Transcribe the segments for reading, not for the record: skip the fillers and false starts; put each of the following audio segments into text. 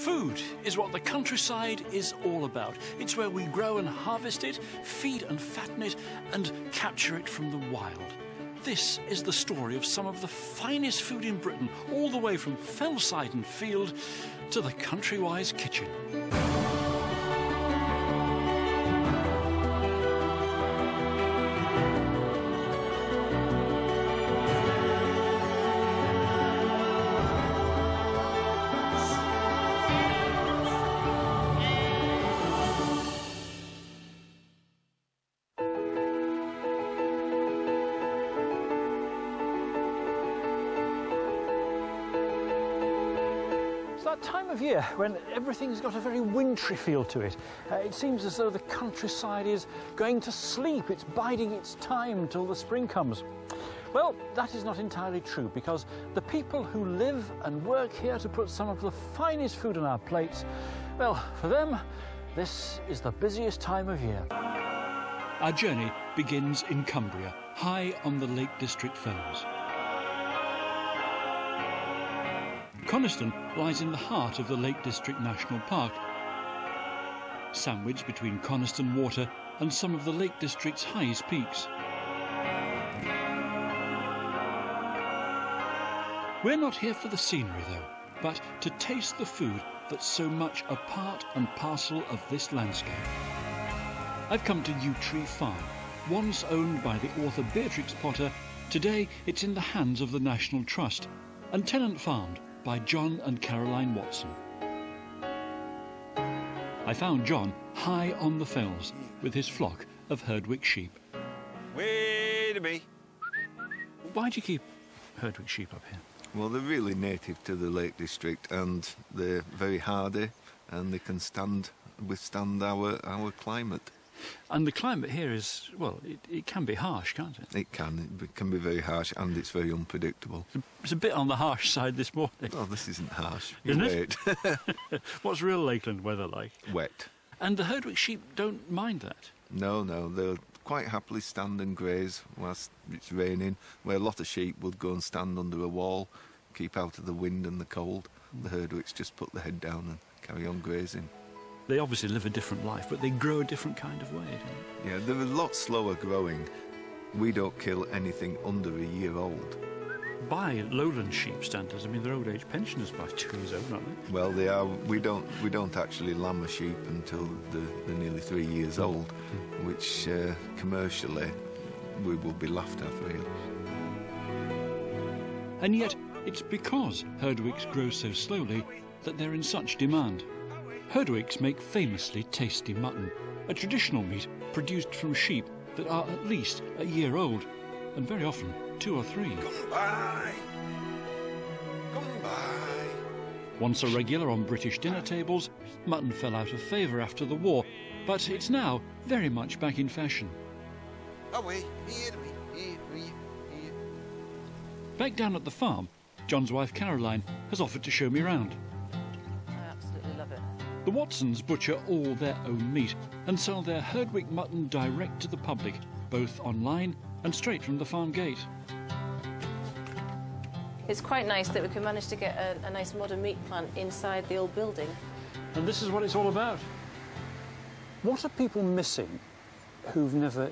Food is what the countryside is all about. It's where we grow and harvest it, feed and fatten it, and capture it from the wild. This is the story of some of the finest food in Britain, all the way from fellside and field to the Countrywise kitchen. It's that time of year when everything's got a very wintry feel to it. It seems as though the countryside is going to sleep. It's biding its time till the spring comes. Well, that is not entirely true, because the people who live and work here to put some of the finest food on our plates, well, for them, this is the busiest time of year. Our journey begins in Cumbria, high on the Lake District fells. Coniston lies in the heart of the Lake District National Park, sandwiched between Coniston Water and some of the Lake District's highest peaks. We're not here for the scenery though, but to taste the food that's so much a part and parcel of this landscape. I've come to Yew Tree Farm, once owned by the author Beatrix Potter. Today it's in the hands of the National Trust and tenant farmed by John and Caroline Watson. I found John high on the fells with his flock of Herdwick sheep. Wait a minute. Why do you keep Herdwick sheep up here? Well, they're really native to the Lake District, and they're very hardy, and they can withstand our climate. And the climate here is, well, it can be harsh, can't it? It can be very harsh, and it's very unpredictable. It's a bit on the harsh side this morning. Oh, this isn't harsh. Isn't it? What's real Lakeland weather like? Wet. And the Herdwick sheep don't mind that? No, they'll quite happily stand and graze whilst it's raining, where a lot of sheep would go and stand under a wall, keep out of the wind and the cold. The Herdwicks just put their head down and carry on grazing. They obviously live a different life, but they grow a different kind of way, don't they? Yeah, they're a lot slower growing. We don't kill anything under a year old. By lowland sheep standards, I mean, they're old age pensioners by 2 years old, aren't they? Well, they are. We don't actually lamb a sheep until they're nearly 3 years old, which commercially we will be laughed at, really. And yet, it's because Herdwicks grow so slowly that they're in such demand. Herdwicks make famously tasty mutton, a traditional meat produced from sheep that are at least a year old, and very often 2 or 3. Come by. Once a regular on British dinner tables, mutton fell out of favour after the war, but it's now very much back in fashion. Back down at the farm, John's wife Caroline has offered to show me round. I absolutely love it. The Watsons butcher all their own meat and sell their Herdwick mutton direct to the public, both online and straight from the farm gate. It's quite nice that we can manage to get a nice modern meat plant inside the old building. And this is what it's all about. What are people missing who've never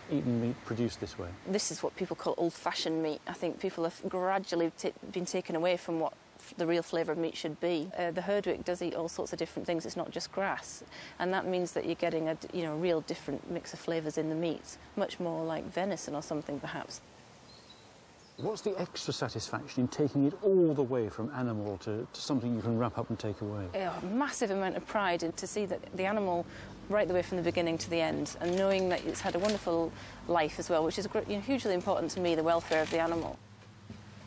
eaten meat produced this way? This is what people call old-fashioned meat. I think people have gradually been taken away from what the real flavour of meat should be. The Herdwick does eat all sorts of different things. It's not just grass, and that means that you're getting a real different mix of flavours in the meat, much more like venison or something perhaps. What's the extra satisfaction in taking it all the way from animal to something you can wrap up and take away? A massive amount of pride in to see that the animal right the way from the beginning to the end, and knowing that it's had a wonderful life as well, which is hugely important to me, the welfare of the animal.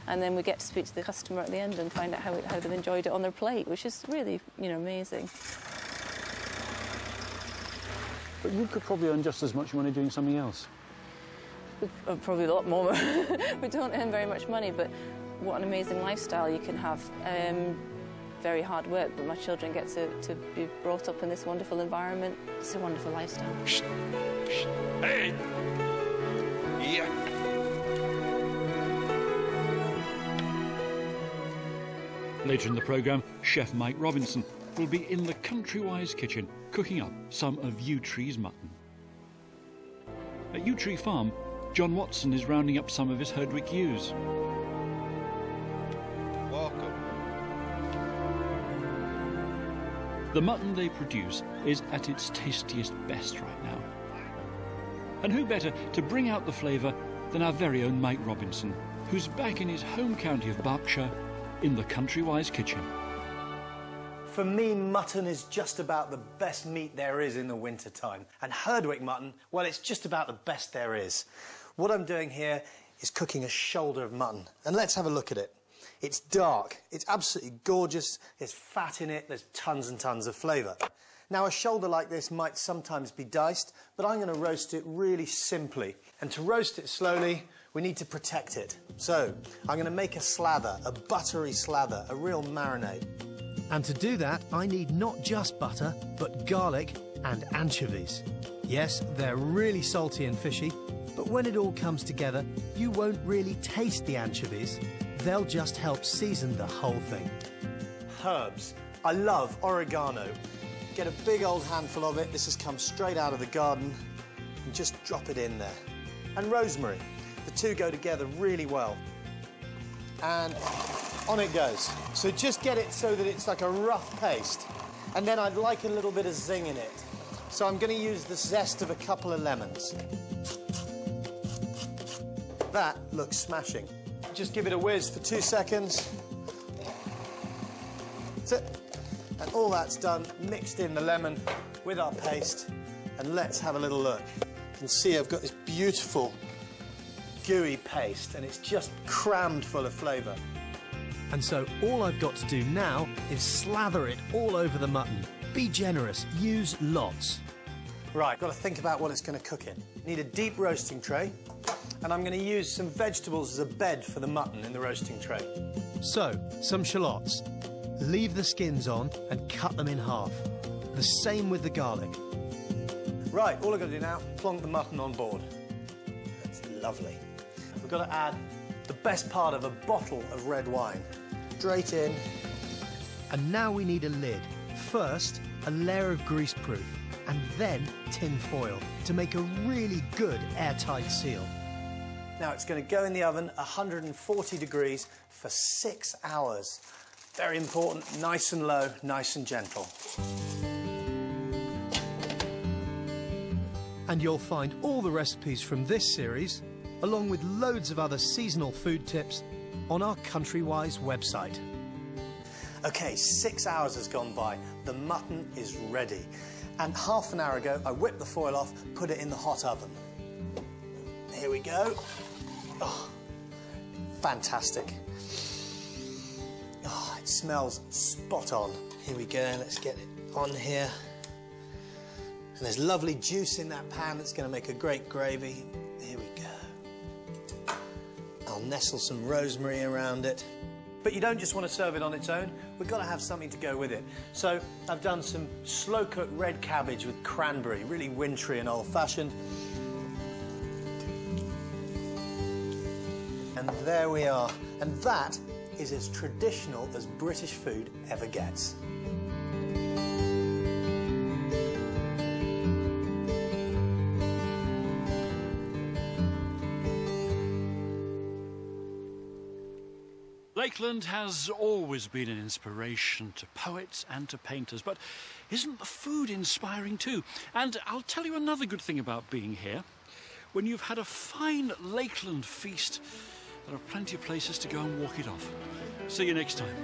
And then we get to speak to the customer at the end and find out how they've enjoyed it on their plate, which is really, amazing. But you could probably earn just as much money doing something else. Probably a lot more. We don't earn very much money, but what an amazing lifestyle you can have. Very hard work, but my children get to be brought up in this wonderful environment. It's a wonderful lifestyle. Hey! Yeah! Later in the programme, Chef Mike Robinson will be in the Countrywise kitchen cooking up some of Yew Tree's mutton. At Yew Tree Farm, John Watson is rounding up some of his Herdwick ewes. Welcome. The mutton they produce is at its tastiest best right now. And who better to bring out the flavour than our very own Mike Robinson, who's back in his home county of Berkshire in the Countrywise kitchen. For me, mutton is just about the best meat there is in the winter time. And Herdwick mutton, well, it's just about the best there is. What I'm doing here is cooking a shoulder of mutton. And let's have a look at it. It's dark, it's absolutely gorgeous, there's fat in it, there's tons and tons of flavour. Now, a shoulder like this might sometimes be diced, but I'm going to roast it really simply. And to roast it slowly, we need to protect it. So, I'm going to make a slather, a buttery slather, a real marinade. And to do that, I need not just butter, but garlic and anchovies. Yes, they're really salty and fishy, but when it all comes together, you won't really taste the anchovies. They'll just help season the whole thing. Herbs. I love oregano. Get a big old handful of it. This has come straight out of the garden. And just drop it in there. And rosemary. The two go together really well. And on it goes. So just get it so that it's like a rough paste. And then I'd like a little bit of zing in it. So I'm going to use the zest of a couple of lemons. That looks smashing. Just give it a whiz for 2 seconds. That's it. And all that's done, mixed in the lemon with our paste. And let's have a little look. You can see I've got this beautiful gooey paste, and it's just crammed full of flavour. And so all I've got to do now is slather it all over the mutton. Be generous, use lots. Right, got to think about what it's going to cook in. Need a deep roasting tray, and I'm going to use some vegetables as a bed for the mutton in the roasting tray. So, some shallots. Leave the skins on and cut them in half. The same with the garlic. Right, all I've got to do now, plonk the mutton on board. That's lovely. We've got to add the best part of a bottle of red wine. Straight in. And now we need a lid. First, a layer of greaseproof, and then tin foil to make a really good airtight seal. Now it's going to go in the oven 140 degrees for 6 hours. Very important, nice and low, nice and gentle. And you'll find all the recipes from this series, along with loads of other seasonal food tips, on our Countrywise website. OK, 6 hours has gone by. The mutton is ready. And half an hour ago, I whipped the foil off, put it in the hot oven. Here we go. Oh, fantastic. Oh, it smells spot on. Here we go, let's get it on here. And there's lovely juice in that pan that's going to make a great gravy. Here we go. I'll nestle some rosemary around it. But you don't just want to serve it on its own. We've got to have something to go with it. So I've done some slow-cooked red cabbage with cranberry, really wintry and old-fashioned. And there we are. And that is as traditional as British food ever gets. Lakeland has always been an inspiration to poets and to painters, but isn't the food inspiring too? And I'll tell you another good thing about being here. When you've had a fine Lakeland feast, there are plenty of places to go and walk it off. See you next time.